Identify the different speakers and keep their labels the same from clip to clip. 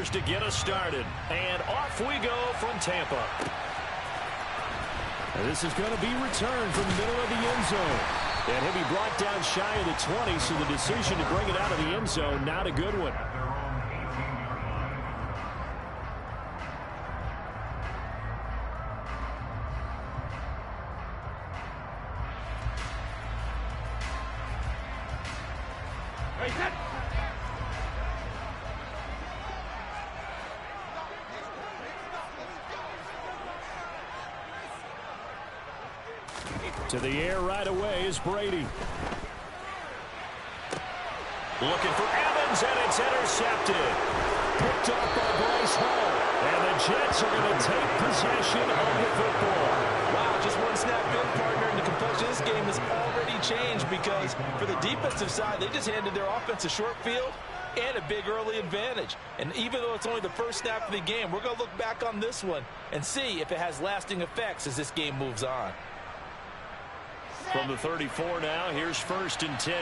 Speaker 1: scores to get us started. And off we go from Tampa.
Speaker 2: This is going to be returned from the middle of the end zone. And he'll be brought down shy of the 20, so the decision to bring it out of the end zone, not a good one. To the air right away is Brady.
Speaker 1: Looking for Evans, and it's intercepted.
Speaker 2: Picked up by Bryce Hall.
Speaker 1: And the Jets are going to take possession of the football.
Speaker 3: Wow, just one snap good, partner, and the complexion of this game has already changed because for the defensive side, they just handed their offense a short field and a big early advantage. And even though it's only the first snap of the game, we're going to look back on this one and see if it has lasting effects as this game moves on.
Speaker 1: From the 34 now, here's 1st and 10.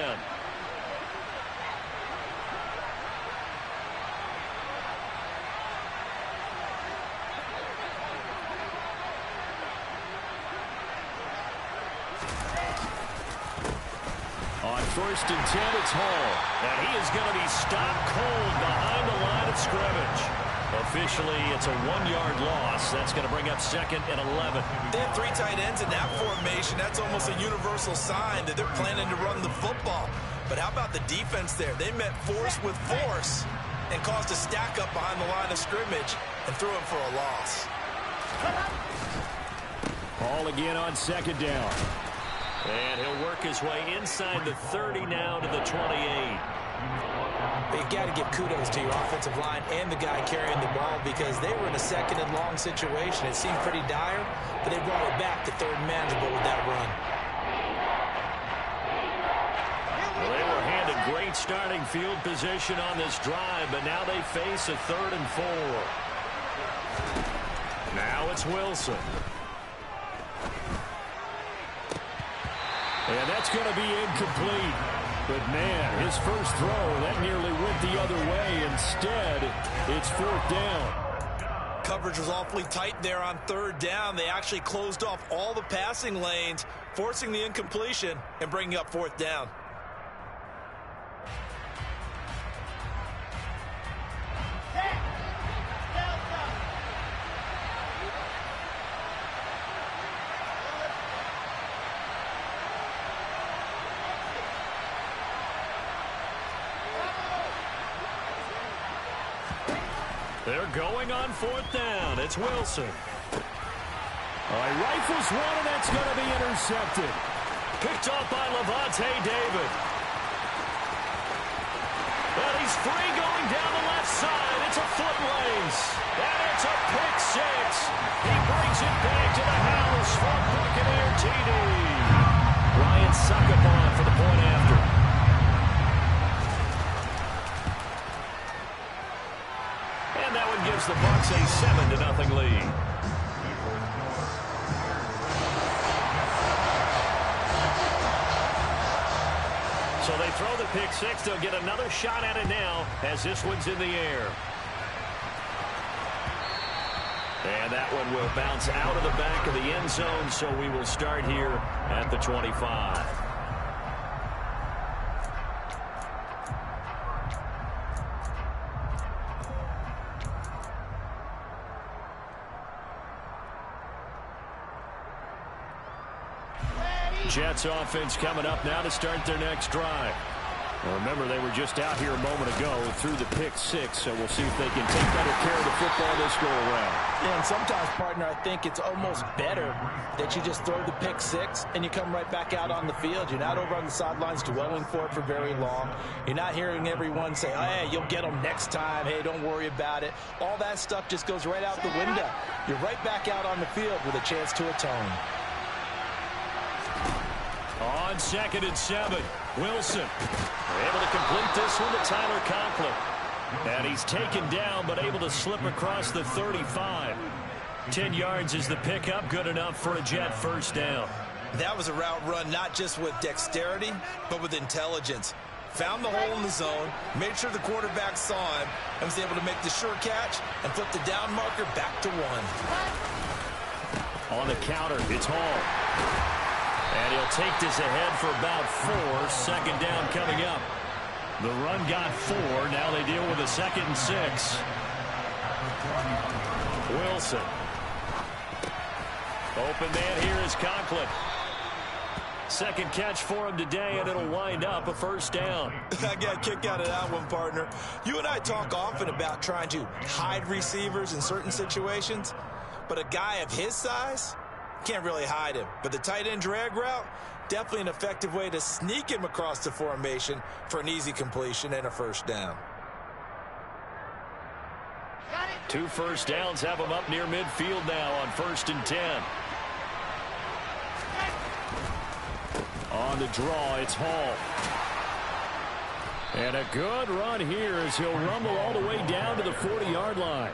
Speaker 1: On 1st and 10, it's Hall. And he is going to be stopped cold behind the line of scrimmage. Officially, it's a 1-yard loss. That's going to bring up 2nd and 11.
Speaker 3: They have 3 tight ends in that formation. That's almost a universal sign that they're planning to run the football. But how about the defense there? They met force with force and caused a stack up behind the line of scrimmage and threw him for a loss.
Speaker 2: Hall again on 2nd down.
Speaker 1: And he'll work his way inside the 30 now to the 28.
Speaker 3: You've got to give kudos to your offensive line and the guy carrying the ball because they were in a 2nd and long situation. It seemed pretty dire, but they brought it back to 3rd and manageable with that run.
Speaker 1: Well, they were handed great starting field position on this drive, but now they face a 3rd and 4. Now it's Wilson.
Speaker 2: And that's going to be incomplete. But, man, his first throw, that nearly went the other way. Instead, it's 4th down.
Speaker 3: Coverage was awfully tight there on 3rd down. They actually closed off all the passing lanes, forcing the incompletion and bringing up 4th down.
Speaker 1: They're going on 4th down. It's Wilson.
Speaker 2: Rifles one, and that's going to be intercepted.
Speaker 1: Picked off by Levante David. And he's free going down the left side. It's a foot race. And it's a pick 6. He brings it back to the house for Buccaneer TD. Ryan Suckabon for the point after. And that one gives the Bucs a 7-0 lead. So they throw the pick 6. They'll get another shot at it now as this one's in the air. And that one will bounce out of the back of the end zone, so we will start here at the 25. Jets offense coming up now to start their next drive. Well, remember, they were just out here a moment ago through the pick 6, so we'll see if they can take better care of the football this go-around.
Speaker 3: Yeah, and sometimes, partner, I think it's almost better that you just throw the pick 6 and you come right back out on the field. You're not over on the sidelines dwelling for it for very long. You're not hearing everyone say, oh, hey, you'll get them next time. Hey, don't worry about it. All that stuff just goes right out the window. You're right back out on the field with a chance to atone.
Speaker 1: On 2nd and 7, Wilson able to complete this one to Tyler Conklin. And he's taken down but able to slip across the 35. 10 yards is the pickup, good enough for a Jet first down.
Speaker 3: That was a route run not just with dexterity, but with intelligence. found the hole in the zone, made sure the quarterback saw him, and was able to make the sure catch and flip the down marker back to 1.
Speaker 1: On the counter, it's Hall. And he'll take this ahead for about 4. Second down coming up. The run got 4. Now they deal with a 2nd and 6. Wilson. Open man here is Conklin. Second catch for him today, and it'll wind up a first down.
Speaker 3: I got a kick out of that one, partner. You and I talk often about trying to hide receivers in certain situations, but a guy of his size can't really hide him. But the tight end drag route, definitely an effective way to sneak him across the formation for an easy completion and a first down.
Speaker 1: 2 first downs have him up near midfield now on 1st and 10. On the draw, it's Hall. And a good run here as he'll rumble all the way down to the 40-yard line.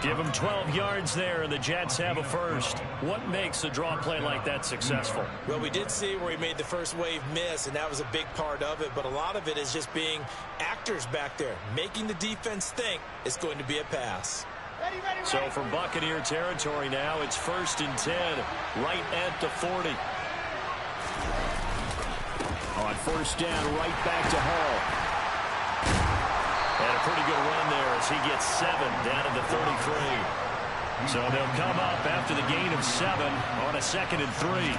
Speaker 1: Give him 12 yards there, and the Jets have a first. What makes a draw play like that successful?
Speaker 3: Well, we did see where he made the first wave miss, and that was a big part of it. But a lot of it is just being actors back there, making the defense think it's going to be a pass.
Speaker 1: So from Buccaneer territory now, it's 1st and 10, right at the 40. On first down, right back to Hall. And a pretty good run there as he gets 7 down to the 33. So they'll come up after the gain of 7 on a 2nd and 3.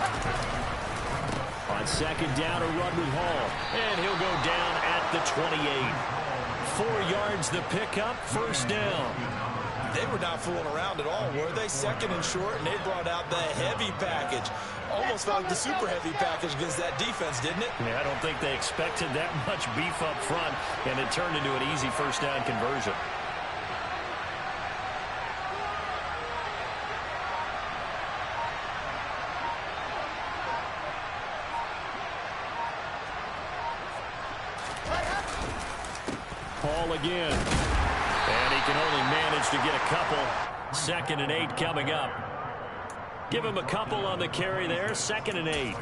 Speaker 1: On second down, a run with Hall. And he'll go down at the 28. 4 yards the pickup, first down.
Speaker 3: They were not fooling around at all, were they? 2nd and short, and they brought out the heavy package. Almost felt like the super heavy package against that defense, didn't it?
Speaker 1: Yeah, I don't think they expected that much beef up front, and it turned into an easy first down conversion. Hall again. And he can only manage to get a couple. 2nd and 8 coming up. Give him a couple on the carry there. 2nd and 8.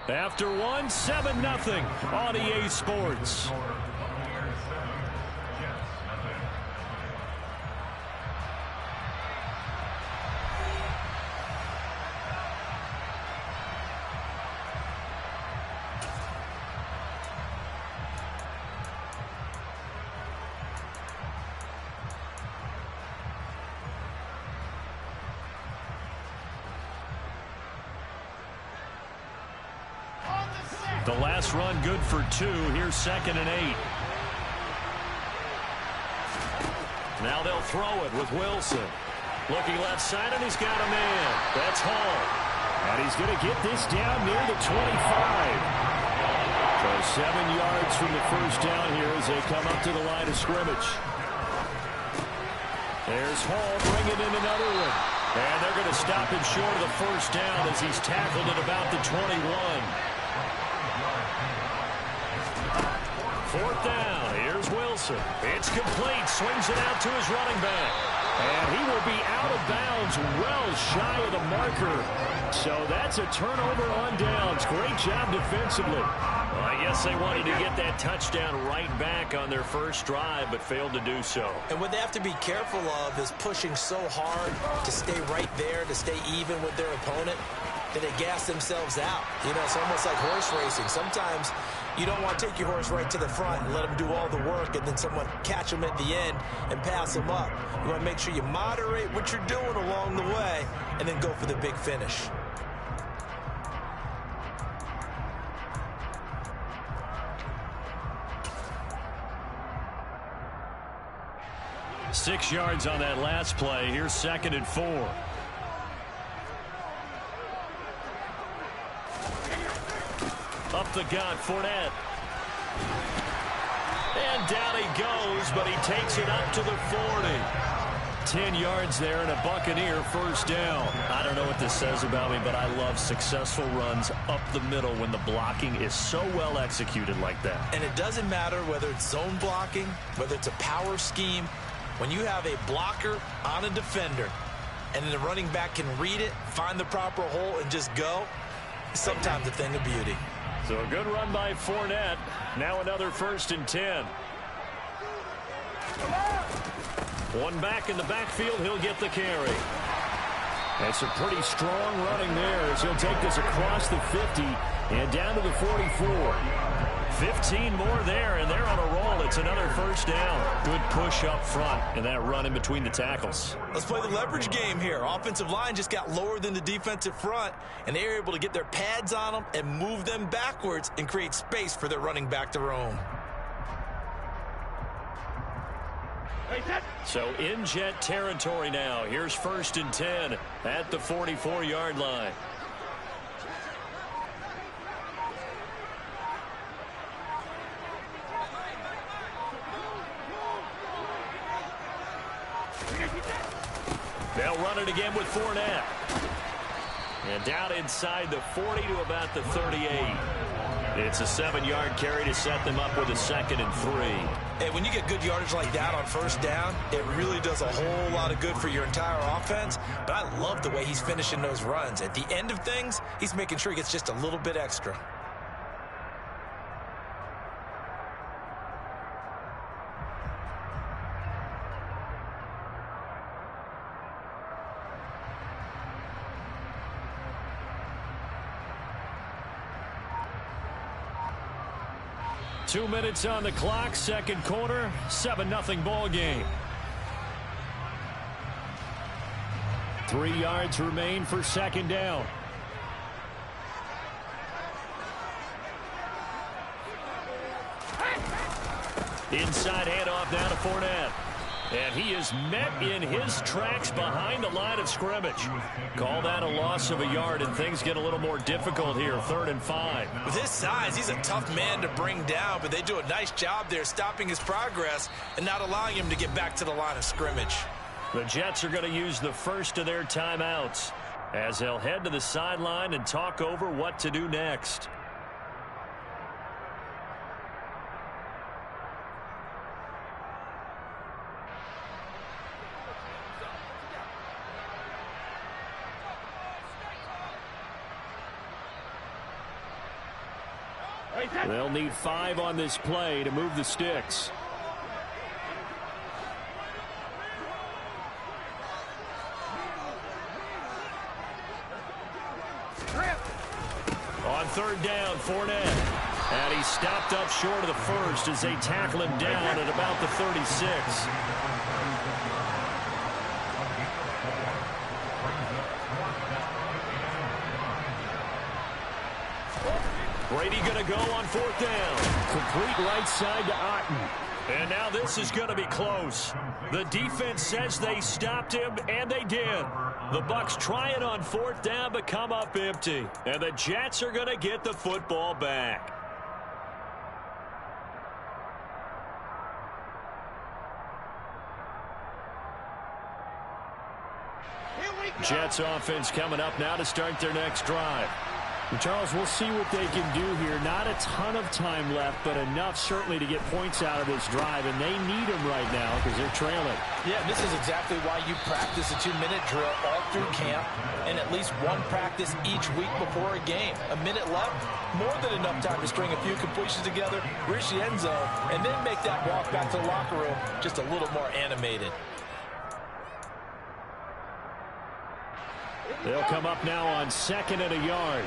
Speaker 1: After 1, 7-0 on EA Sports. The last run good for 2. Here's 2nd and 8. Now they'll throw it with Wilson. Looking left side, and he's got a man. That's Hall. And he's going to get this down near the 25. So 7 yards from the first down here as they come up to the line of scrimmage. There's Hall bringing in another one. And they're going to stop him short of the first down as he's tackled at about the 21. 4th down. Here's Wilson. It's complete. Swings it out to his running back. And he will be out of bounds well shy of the marker. So that's a turnover on downs. Great job defensively. Well, I guess they wanted to get that touchdown right back on their first drive, but failed to do so.
Speaker 3: And what they have to be careful of is pushing so hard to stay right there, to stay even with their opponent, that they gas themselves out. You know, it's almost like horse racing. Sometimes you don't want to take your horse right to the front and let him do all the work and then someone catch him at the end and pass him up. You want to make sure you moderate what you're doing along the way and then go for the big finish.
Speaker 1: Six yards on that last play. Here's 2nd and 4. Up the gut, Fournette. And down he goes, but he takes it up to the 40. 10 yards there and a Buccaneer first down. I don't know what this says about me, but I love successful runs up the middle when the blocking is so well executed like that.
Speaker 3: And it doesn't matter whether it's zone blocking, whether it's a power scheme. When you have a blocker on a defender, and then the running back can read it, find the proper hole, and just go, sometimes a thing of beauty.
Speaker 1: So a good run by Fournette. Now another 1st and 10. One back in the backfield. He'll get the carry. That's a pretty strong running there as he'll take this across the 50 and down to the 44. 15 more there, and they're on a roll. It's another 1st down. Good push up front and that run in between the tackles.
Speaker 3: Let's play the leverage game here. Offensive line just got lower than the defensive front, and they were able to get their pads on them and move them backwards and create space for their running back to roam.
Speaker 1: So in Jet territory now. Here's 1st and 10 at the 44-yard line. They'll run it again with Fournette. And down inside the 40 to about the 38. It's a 7-yard carry to set them up with a 2nd and 3.
Speaker 3: Hey, when you get good yardage like that on 1st down, it really does a whole lot of good for your entire offense. But I love the way he's finishing those runs. At the end of things, he's making sure he gets just a little bit extra.
Speaker 1: Two minutes on the clock, 2nd quarter, 7-0 ball game. 3 yards remain for 2nd down. Inside handoff now to Fournette. And he is met in his tracks behind the line of scrimmage. Call that a loss of a yard, and things get a little more difficult here. 3rd and 5.
Speaker 3: With his size, he's a tough man to bring down, but they do a nice job there stopping his progress and not allowing him to get back to the line of scrimmage.
Speaker 1: The Jets are going to use the first of their timeouts as they'll head to the sideline and talk over what to do next. They'll need 5 on this play to move the sticks. On 3rd down, Fournette. And he stopped up short of the 1st as they tackle him down at about the 36. Brady going to go on 4th down. Complete right side to Otten. And now this is going to be close. The defense says they stopped him, and they did. The Bucs try it on 4th down, but come up empty. And the Jets are going to get the football back. Jets offense coming up now to start their next drive.
Speaker 2: Charles, we'll see what they can do here. Not a ton of time left, but enough certainly to get points out of this drive, and they need them right now because they're trailing.
Speaker 3: Yeah, this is exactly why you practice a 2-minute drill all through camp and at least one practice each week before a game. A minute left, more than enough time to string a few completions together, reach the end zone, and then make that walk back to the locker room just a little more animated.
Speaker 2: They'll come up now on 2nd and a yard.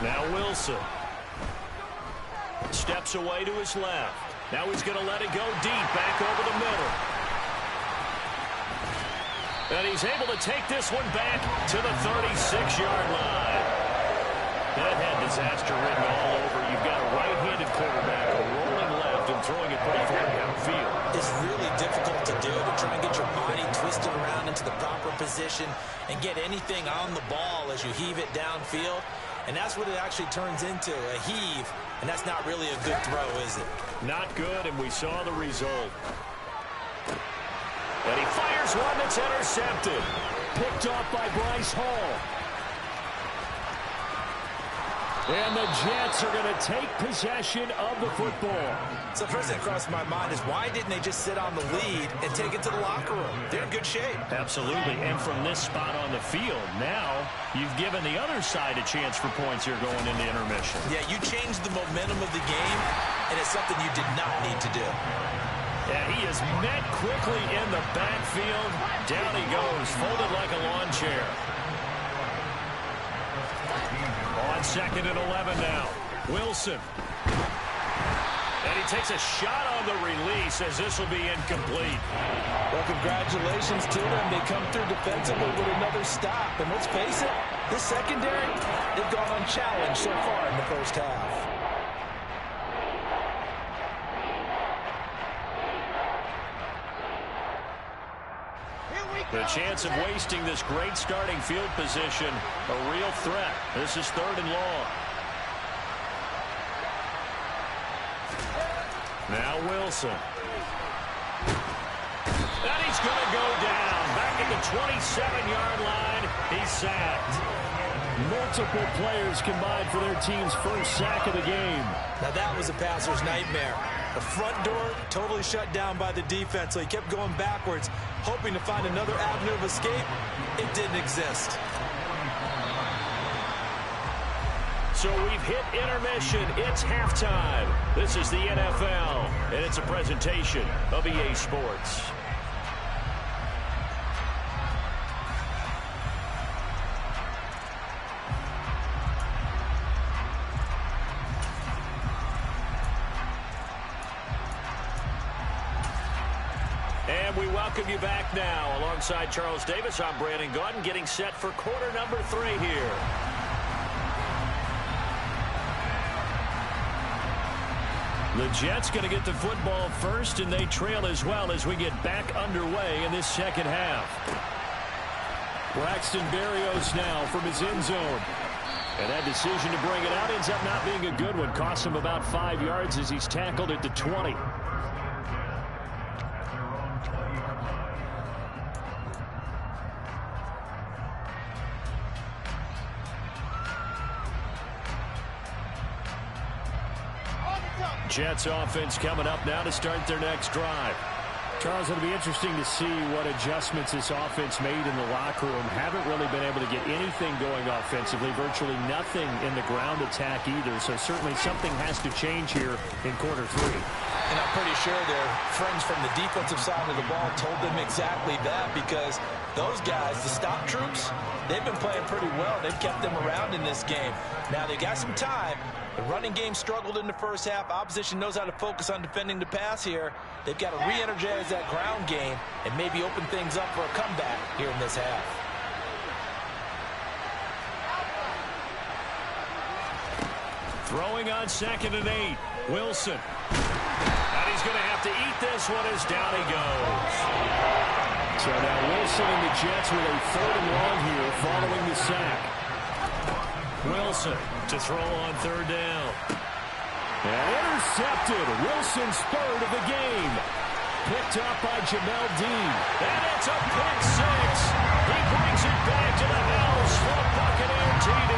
Speaker 1: Now Wilson steps away to his left. Now he's going to let it go deep back over the middle. And he's able to take this one back to the 36-yard line. That had disaster written all over. You've got a right-handed quarterback rolling left and throwing it pretty far downfield.
Speaker 3: It's really difficult to do, to try and get your body twisted around into the proper position and get anything on the ball as you heave it downfield. And that's what it actually turns into, a heave. And that's not really a good throw, is it?
Speaker 1: Not good, and we saw the result. And he fires one that's intercepted.
Speaker 2: Picked off by Bryce Hall. And the Jets are going to take possession of the football.
Speaker 3: So first thing that crossed my mind is why didn't they just sit on the lead and take it to the locker room? They're in good shape.
Speaker 1: Absolutely. And from this spot on the field, now you've given the other side a chance for points here going into intermission.
Speaker 3: Yeah, you changed the momentum of the game, and it's something you did not need to do.
Speaker 1: And he is met quickly in the backfield. Down he goes, folded like a lawn chair. On 2nd and 11 now. Wilson. And he takes a shot on the release as this will be incomplete.
Speaker 3: Well, congratulations to them. They come through defensively with another stop. And let's face it, this secondary, they've gone unchallenged so far in the first half.
Speaker 1: The chance of wasting this great starting field position, a real threat. This is 3rd and long. Now Wilson. And he's going to go down. Back at the 27-yard line. He's sacked.
Speaker 2: Multiple players combined for their team's first sack of the game.
Speaker 3: Now that was a passer's nightmare. The front door totally shut down by the defense, so he kept going backwards, hoping to find another avenue of escape. It didn't exist.
Speaker 1: So we've hit intermission. It's halftime. This is the NFL, and it's a presentation of EA Sports. And we welcome you back now. Alongside Charles Davis, I'm Brandon Gaudin, getting set for quarter number 3 here. The Jets going to get the football first, and they trail as well as we get back underway in this second half.
Speaker 2: Braxton Berrios now from his end zone.
Speaker 1: And that decision to bring it out ends up not being a good one. Cost him about 5 yards as he's tackled at the 20. Jets offense coming up now to start their next drive.
Speaker 2: Charles, it'll be interesting to see what adjustments this offense made in the locker room. Haven't really been able to get anything going offensively, virtually nothing in the ground attack either. So certainly something has to change here in quarter 3.
Speaker 3: And I'm pretty sure their friends from the defensive side of the ball told them exactly that, because those guys, the stop troops, they've been playing pretty well. They've kept them around in this game. Now they got some time. The running game struggled in the first half. Opposition knows how to focus on defending the pass here. They've got to re-energize that ground game and maybe open things up for a comeback here in this half.
Speaker 1: Throwing on 2nd and 8. Wilson. And he's going to have to eat this one as down he goes.
Speaker 2: So now Wilson and the Jets with a 3rd and long here following the sack.
Speaker 1: Wilson to throw on 3rd down.
Speaker 2: And intercepted. Wilson's 3rd of the game. Picked up by Jamel Dean.
Speaker 1: And it's a pick 6. He brings it back to the house for a Buccaneer TD.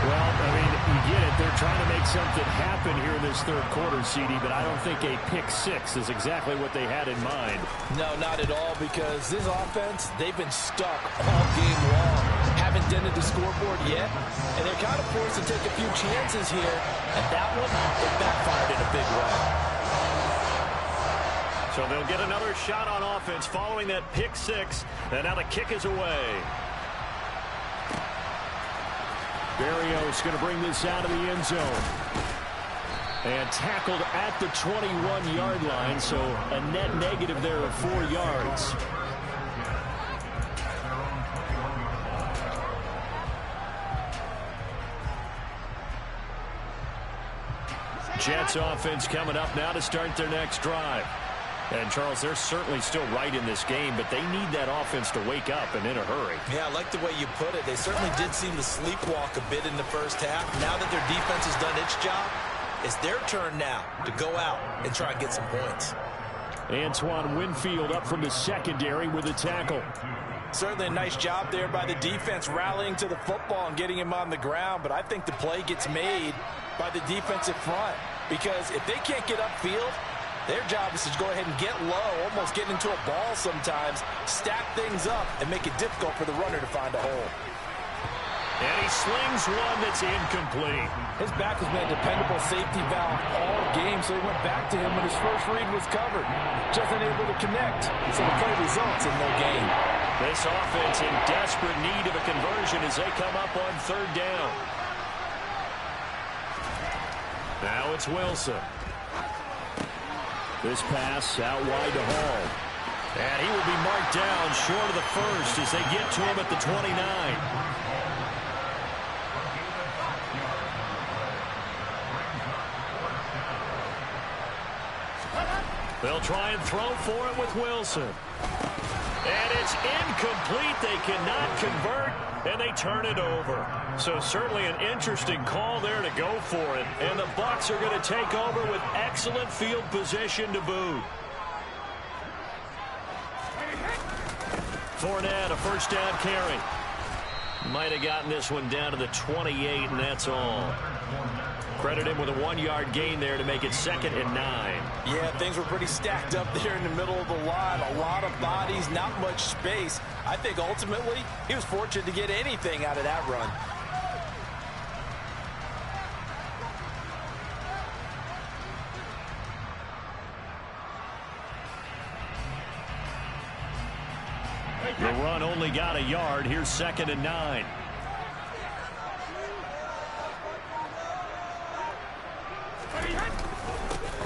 Speaker 2: Well, I mean, you get it. They're trying to make something happen here in this 3rd quarter, CD, but I don't think a pick 6 is exactly what they had in mind.
Speaker 3: No, not at all, because this offense, they've been stuck all game long. Haven't dented the scoreboard yet, and they're kind of forced to take a few chances here, and that one, it backfired in a big way.
Speaker 1: So they'll get another shot on offense following that pick 6, and now the kick is away.
Speaker 2: Berrios going to bring this out of the end zone. And tackled at the 21-yard line, so a net negative there of 4 yards.
Speaker 1: Jets offense coming up now to start their next drive. And, Charles, they're certainly still right in this game, but they need that offense to wake up and in a hurry.
Speaker 3: Yeah, I like the way you put it. They certainly did seem to sleepwalk a bit in the first half. Now that their defense has done its job, it's their turn now to go out and try and get some points.
Speaker 2: Antoine Winfield up from the secondary with a tackle.
Speaker 3: Certainly a nice job there by the defense rallying to the football and getting him on the ground, but I think the play gets made by the defensive front because if they can't get upfield, their job is to go ahead and get low, almost get into a ball sometimes, stack things up, and make it difficult for the runner to find a hole.
Speaker 1: And he slings one that's incomplete.
Speaker 3: His back has been a dependable safety valve all game, so he went back to him when his first read was covered. Just unable to connect, so the play results in no gain.
Speaker 1: This offense in desperate need of a conversion as they come up on third down. Now it's Wilson.
Speaker 2: This pass out wide to Hall.
Speaker 1: And he will be marked down short of the first as they get to him at the 29. They'll try and throw for it with Wilson. And it's incomplete. They cannot convert, and they turn it over. So certainly an interesting call there to go for it. And the Bucs are going to take over with excellent field position to boot. Fournette, a first down carry. Might have gotten this one down to the 28, and that's all. Credit him with a 1-yard gain there to make it 2nd and 9.
Speaker 3: Yeah, things were pretty stacked up there in the middle of the line. A lot of bodies, not much space. I think ultimately he was fortunate to get anything out of that run.
Speaker 1: The run only got a yard. Here's 2nd and 9.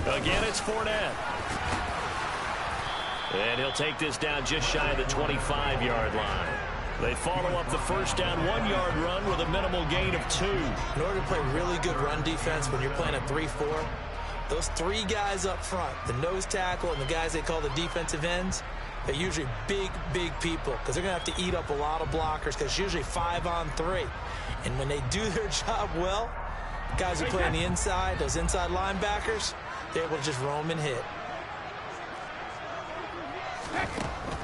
Speaker 1: Again, it's Fournette. And he'll take this down just shy of the 25-yard line. They follow up the first down 1-yard run with a minimal gain of 2.
Speaker 3: In order to play really good run defense when you're playing a 3-4, those three guys up front, the nose tackle and the guys they call the defensive ends, they're usually big people because they're going to have to eat up a lot of blockers because it's usually 5-on-3. And when they do their job well, guys who play on the inside, those inside linebackers, they're able to just roam and hit.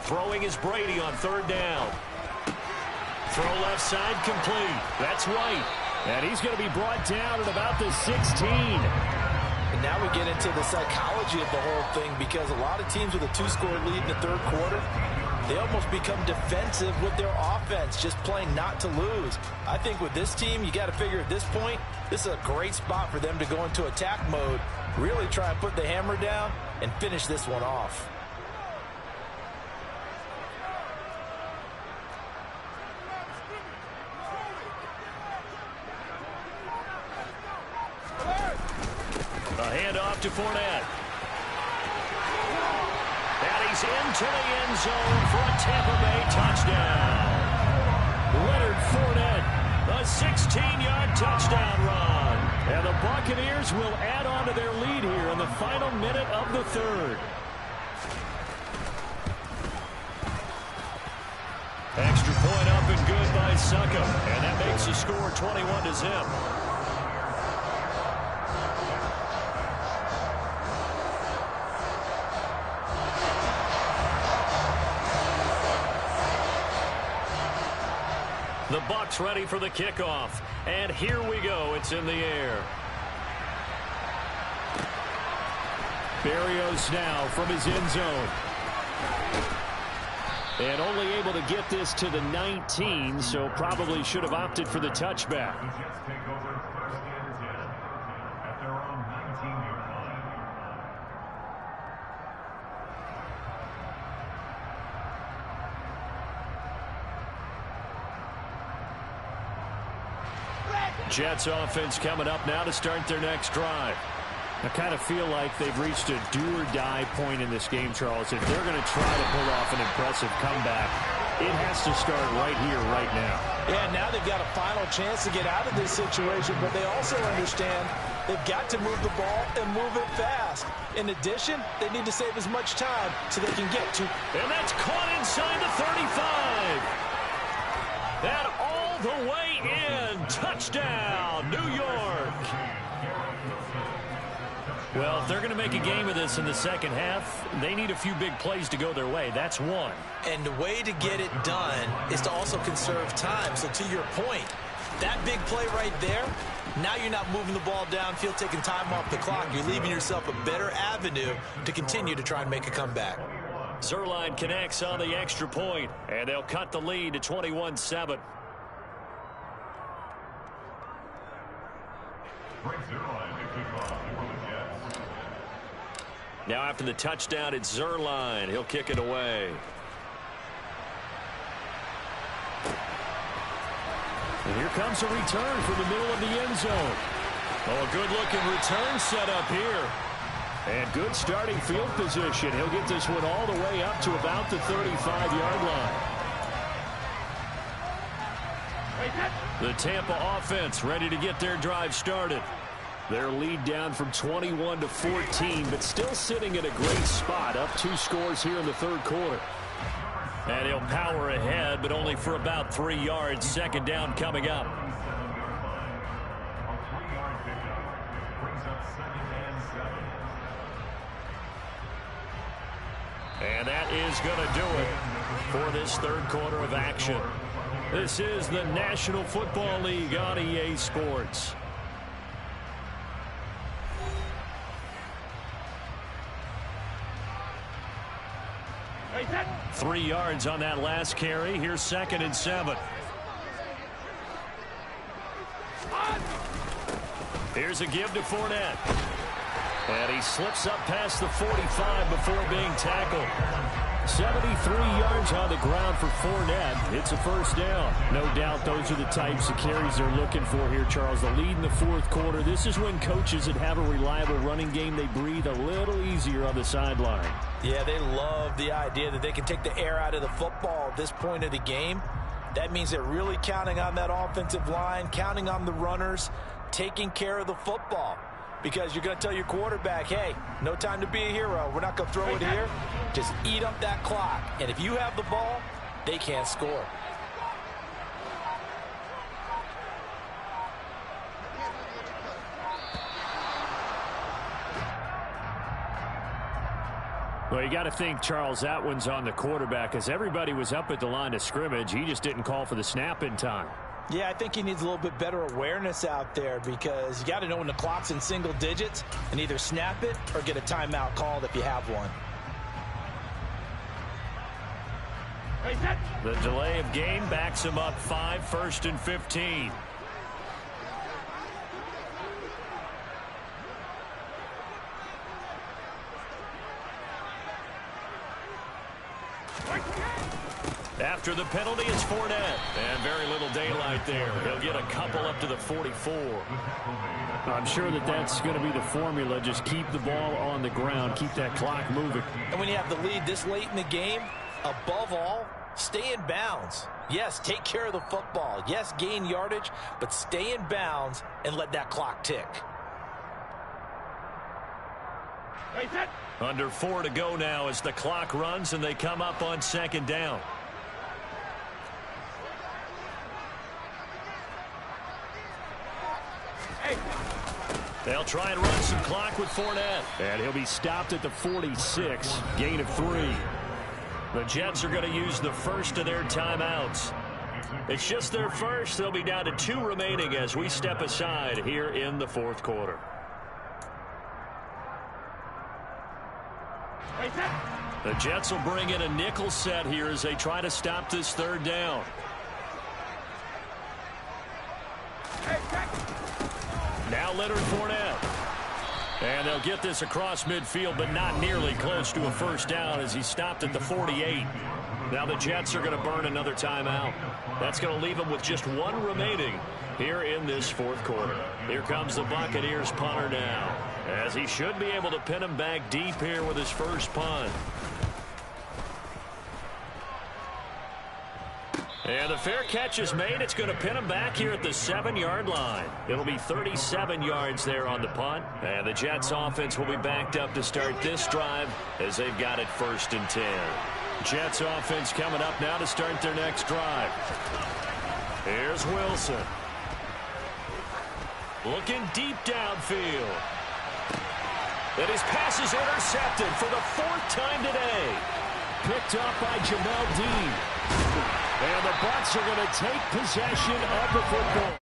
Speaker 1: Throwing is Brady on third down. Throw left side complete. That's White.
Speaker 2: And he's going to be brought down at about the 16.
Speaker 3: And now we get into the psychology of the whole thing because a lot of teams with a 2-score lead in the third quarter, they almost become defensive with their offense, just playing not to lose. I think with this team, you got to figure at this point, this is a great spot for them to go into attack mode, really try and put the hammer down and finish this one off.
Speaker 1: A handoff to Fournette. And he's into the end zone for a Tampa Bay touchdown.
Speaker 2: Leonard Fournette,
Speaker 1: a 16-yard touchdown run.
Speaker 2: And the Buccaneers will add on to their lead here in the final minute of the third.
Speaker 1: Extra point up and good by Suckum. And that makes the score 21-0. The Bucs ready for the kickoff. And here we go. It's in the air.
Speaker 2: Berrios now from his end zone. And only able to get this to the 19, so probably should have opted for the touchback.
Speaker 1: Jets offense coming up now to start their next drive.
Speaker 2: I kind of feel like they've reached a do-or-die point in this game, Charles. If they're going to try to pull off an impressive comeback, it has to start right here, right now.
Speaker 3: Yeah, now they've got a final chance to get out of this situation, but they also understand they've got to move the ball and move it fast. In addition, they need to save as much time so they can get to...
Speaker 1: And that's caught inside the 35. And all the way in. Touchdown, New York.
Speaker 2: Well, if they're going to make a game of this in the second half, they need a few big plays to go their way. That's one.
Speaker 3: And the way to get it done is to also conserve time. So to your point, that big play right there, now you're not moving the ball downfield, taking time off the clock. You're leaving yourself a better avenue to continue to try and make a comeback.
Speaker 1: Zerline connects on the extra point, and they'll cut the lead to 21-7. Now after the touchdown, it's Zerline. He'll kick it away.
Speaker 2: And here comes a return from the middle of the end zone.
Speaker 1: Oh, a good-looking return set up here.
Speaker 2: And good starting field position. He'll get this one all the way up to about the 35-yard line.
Speaker 1: The Tampa offense ready to get their drive started.
Speaker 2: Their lead down from 21 to 14, but still sitting at a great spot. Up 2 scores here in the third quarter.
Speaker 1: And he'll power ahead, but only for about 3 yards. Second down coming up. And that is going to do it for this third quarter of action. This is the National Football League on EA Sports. Three yards on that last carry. Here's 2nd and 7. Here's a give to Fournette. And he slips up past the 45 before being tackled. 73 yards on the ground for Fournette. It's a first down.
Speaker 2: No doubt those are the types of carries they're looking for here, Charles. The lead in the fourth quarter. This is when coaches that have a reliable running game, they breathe a little easier on the sideline.
Speaker 3: Yeah, they love the idea that they can take the air out of the football at this point of the game. That means they're really counting on that offensive line, counting on the runners, taking care of the football. Because you're going to tell your quarterback, hey, no time to be a hero. We're not going to throw it here. Just eat up that clock. And if you have the ball, they can't score.
Speaker 2: Well, you got to think, Charles, that one's on the quarterback as everybody was up at the line of scrimmage. He just didn't call for the snap in time.
Speaker 3: Yeah, I think he needs a little bit better awareness out there because you got to know when the clock's in single digits and either snap it or get a timeout called if you have one.
Speaker 1: The delay of game backs him up 5, 1st and 15. After the penalty, it's Fournette. And very little daylight there. He'll get a couple up to the 44.
Speaker 2: I'm sure that that's going to be the formula. Just keep the ball on the ground. Keep that clock moving.
Speaker 3: And when you have the lead this late in the game, above all, stay in bounds. Yes, take care of the football. Yes, gain yardage, but stay in bounds and let that clock tick.
Speaker 1: Under 4 to go now as the clock runs and they come up on 2nd down. They'll try and run some clock with Fournette.
Speaker 2: And he'll be stopped at the 46. Gain of 3.
Speaker 1: The Jets are going to use the first of their timeouts. It's just their first. They'll be down to 2 remaining as we step aside here in the fourth quarter. The Jets will bring in a nickel set here as they try to stop this 3rd down. Now Leonard Fournette. And they'll get this across midfield, but not nearly close to a first down as he stopped at the 48. Now the Jets are going to burn another timeout. That's going to leave them with just 1 remaining here in this fourth quarter. Here comes the Buccaneers punter now, as he should be able to pin him back deep here with his first punt. And the fair catch is made. It's going to pin him back here at the 7-yard line. It'll be 37 yards there on the punt. And the Jets offense will be backed up to start this drive as they've got it 1st and 10. Jets offense coming up now to start their next drive. Here's Wilson. Looking deep downfield. And his pass is intercepted for the 4th time today.
Speaker 2: Picked up by Jamel Dean. And the Bucs are going to take possession of the football.